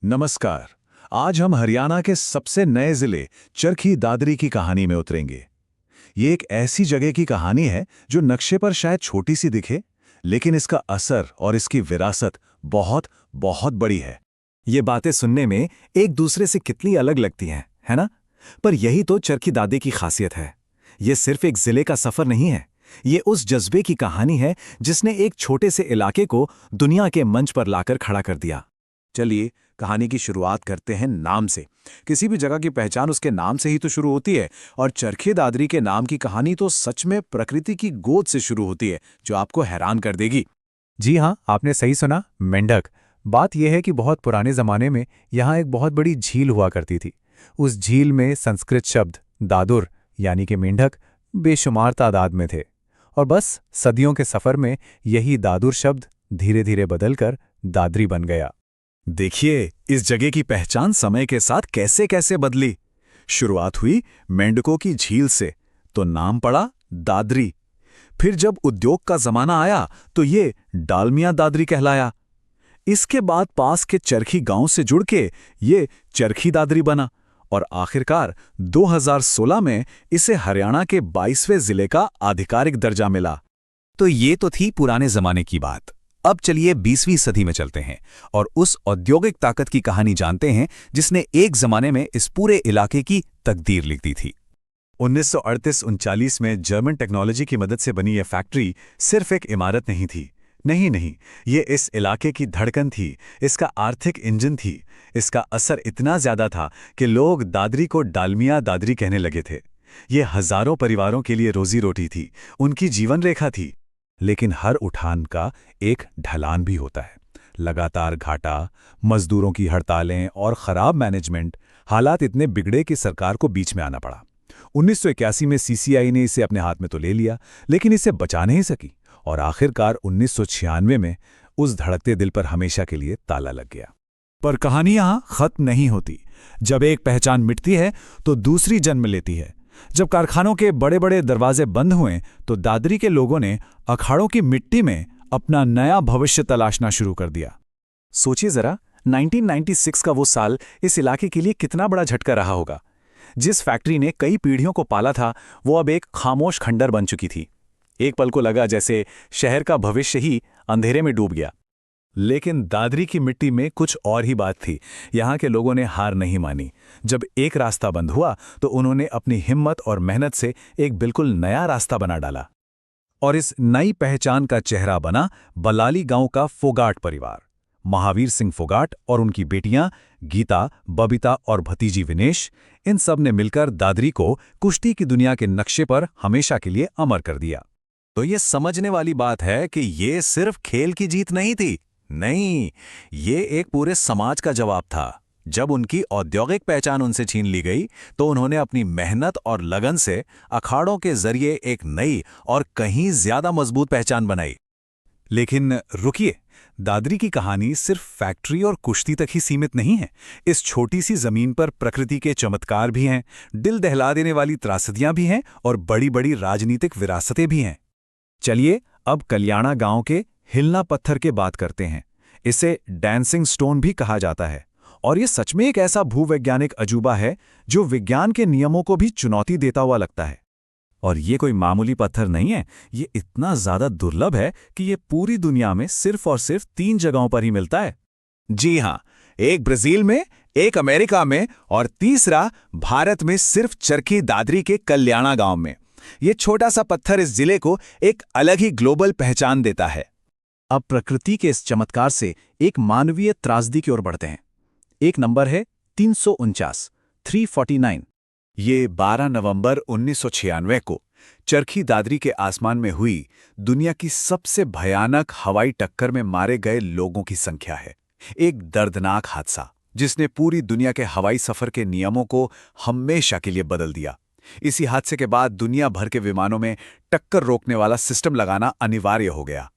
नमस्कार। आज हम हरियाणा के सबसे नए जिले चरखी दादरी की कहानी में उतरेंगे। ये एक ऐसी जगह की कहानी है जो नक्शे पर शायद छोटी सी दिखे, लेकिन इसका असर और इसकी विरासत बहुत बहुत बड़ी है। ये बातें सुनने में एक दूसरे से कितनी अलग लगती हैं, है ना? पर यही तो चरखी दादी की खासियत है। ये सिर्फ एक जिले का सफर नहीं है, ये उस जज्बे की कहानी है जिसने एक छोटे से इलाके को दुनिया के मंच पर लाकर खड़ा कर दिया। चलिए कहानी की शुरुआत करते हैं नाम से। किसी भी जगह की पहचान उसके नाम से ही तो शुरू होती है, और चरखी दादरी के नाम की कहानी तो सच में प्रकृति की गोद से शुरू होती है, जो आपको हैरान कर देगी। जी हाँ, आपने सही सुना, मेंढक। बात यह है कि बहुत पुराने ज़माने में यहाँ एक बहुत बड़ी झील हुआ करती थी। उस झील में संस्कृत शब्द दादुर यानी कि मेंढक बेशुमार तादाद में थे, और बस सदियों के सफ़र में यही दादुर शब्द धीरे धीरे बदलकर दादरी बन गया। देखिए, इस जगह की पहचान समय के साथ कैसे कैसे बदली। शुरुआत हुई मेंढकों की झील से, तो नाम पड़ा दादरी। फिर जब उद्योग का जमाना आया तो ये डालमिया दादरी कहलाया। इसके बाद पास के चरखी गांव से जुड़ के ये चरखी दादरी बना, और आखिरकार 2016 में इसे हरियाणा के 22वें जिले का आधिकारिक दर्जा मिला। तो ये तो थी पुराने जमाने की बात। अब चलिए 20वीं सदी में चलते हैं और उस औद्योगिक ताकत की कहानी जानते हैं जिसने एक जमाने में इस पूरे इलाके की तकदीर लिख दी थी। 1938-39 में जर्मन टेक्नोलॉजी की मदद से बनी यह फैक्ट्री सिर्फ एक इमारत नहीं थी। नहीं, ये इस इलाके की धड़कन थी, इसका आर्थिक इंजन थी। इसका असर इतना ज्यादा था कि लोग दादरी को डालमिया दादरी कहने लगे थे। ये हजारों परिवारों के लिए रोजी रोटी थी, उनकी जीवन रेखा थी। लेकिन हर उठान का एक ढलान भी होता है। लगातार घाटा, मजदूरों की हड़तालें और खराब मैनेजमेंट, हालात इतने बिगड़े कि सरकार को बीच में आना पड़ा। 1981 में सीसीआई ने इसे अपने हाथ में तो ले लिया, लेकिन इसे बचा नहीं सकी, और आखिरकार 1996 में उस धड़कते दिल पर हमेशा के लिए ताला लग गया। पर कहानी यहां खत्म नहीं होती। जब एक पहचान मिटती है तो दूसरी जन्म लेती है। जब कारखानों के बड़े बड़े दरवाजे बंद हुए तो दादरी के लोगों ने अखाड़ों की मिट्टी में अपना नया भविष्य तलाशना शुरू कर दिया। सोचिए जरा, 1996 का वो साल इस इलाके के लिए कितना बड़ा झटका रहा होगा। जिस फैक्ट्री ने कई पीढ़ियों को पाला था, वो अब एक खामोश खंडर बन चुकी थी। एक पल को लगा जैसे शहर का भविष्य ही अंधेरे में डूब गया। लेकिन दादरी की मिट्टी में कुछ और ही बात थी। यहाँ के लोगों ने हार नहीं मानी। जब एक रास्ता बंद हुआ तो उन्होंने अपनी हिम्मत और मेहनत से एक बिल्कुल नया रास्ता बना डाला। और इस नई पहचान का चेहरा बना बलाली गांव का फोगाट परिवार। महावीर सिंह फोगाट और उनकी बेटियां गीता, बबीता और भतीजी विनेश, इन सब ने मिलकर दादरी को कुश्ती की दुनिया के नक्शे पर हमेशा के लिए अमर कर दिया। तो ये समझने वाली बात है कि ये सिर्फ खेल की जीत नहीं थी। नहीं, ये एक पूरे समाज का जवाब था। जब उनकी औद्योगिक पहचान उनसे छीन ली गई तो उन्होंने अपनी मेहनत और लगन से अखाड़ों के जरिए एक नई और कहीं ज्यादा मजबूत पहचान बनाई। लेकिन रुकिए, दादरी की कहानी सिर्फ फैक्ट्री और कुश्ती तक ही सीमित नहीं है। इस छोटी सी जमीन पर प्रकृति के चमत्कार भी हैं, दिल दहला देने वाली त्रासदियां भी हैं, और बड़ी बड़ी राजनीतिक विरासतें भी हैं। चलिए अब कल्याणा गांव के हिलना पत्थर के बात करते हैं। इसे डांसिंग स्टोन भी कहा जाता है, और ये सच में एक ऐसा भूवैज्ञानिक अजूबा है जो विज्ञान के नियमों को भी चुनौती देता हुआ लगता है। और ये कोई मामूली पत्थर नहीं है, ये इतना ज्यादा दुर्लभ है कि ये पूरी दुनिया में सिर्फ और सिर्फ 3 जगहों पर ही मिलता है। जी हां, एक ब्राजील में, एक अमेरिका में, और तीसरा भारत में सिर्फ चरखी दादरी के कल्याणा गांव में। ये छोटा सा पत्थर इस जिले को एक अलग ही ग्लोबल पहचान देता है। अब प्रकृति के इस चमत्कार से एक मानवीय त्रासदी की ओर बढ़ते हैं। एक नंबर है 349। ये 12 नवंबर 1996 को चरखी दादरी के आसमान में हुई दुनिया की सबसे भयानक हवाई टक्कर में मारे गए लोगों की संख्या है। एक दर्दनाक हादसा जिसने पूरी दुनिया के हवाई सफर के नियमों को हमेशा के लिए बदल दिया। इसी हादसे के बाद दुनिया भर के विमानों में टक्कर रोकने वाला सिस्टम लगाना अनिवार्य हो गया।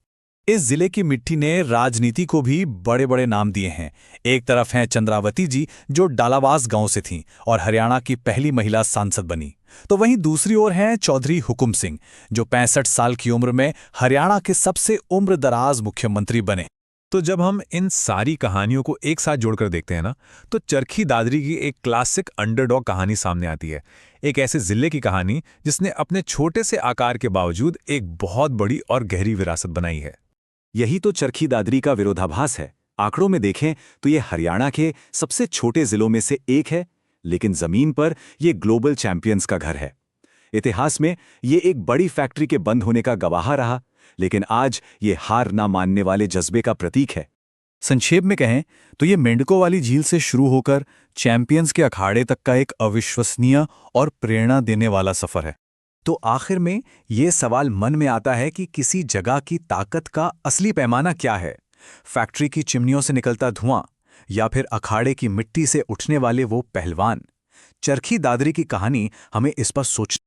इस जिले की मिट्टी ने राजनीति को भी बड़े बड़े नाम दिए हैं। एक तरफ हैं चंद्रावती जी, जो डालावास गांव से थीं और हरियाणा की पहली महिला सांसद बनी। तो वहीं दूसरी ओर हैं चौधरी हुकुम सिंह, जो 65 साल की उम्र में हरियाणा के सबसे उम्रदराज मुख्यमंत्री बने। तो जब हम इन सारी कहानियों को एक साथ जोड़कर देखते हैं ना, तो चरखी दादरी की एक क्लासिक अंडरडॉग कहानी सामने आती है। एक ऐसे जिले की कहानी जिसने अपने छोटे से आकार के बावजूद एक बहुत बड़ी और गहरी विरासत बनाई है। यही तो चरखी दादरी का विरोधाभास है। आंकड़ों में देखें तो ये हरियाणा के सबसे छोटे जिलों में से एक है, लेकिन जमीन पर ये ग्लोबल चैंपियंस का घर है। इतिहास में ये एक बड़ी फैक्ट्री के बंद होने का गवाह रहा, लेकिन आज ये हार ना मानने वाले जज्बे का प्रतीक है। संक्षेप में कहें तो ये मेंढकों वाली झील से शुरू होकर चैंपियंस के अखाड़े तक का एक अविश्वसनीय और प्रेरणा देने वाला सफर है। तो आखिर में ये सवाल मन में आता है कि किसी जगह की ताकत का असली पैमाना क्या है? फैक्ट्री की चिमनियों से निकलता धुआं, या फिर अखाड़े की मिट्टी से उठने वाले वो पहलवान? चरखी दादरी की कहानी हमें इस पर सोच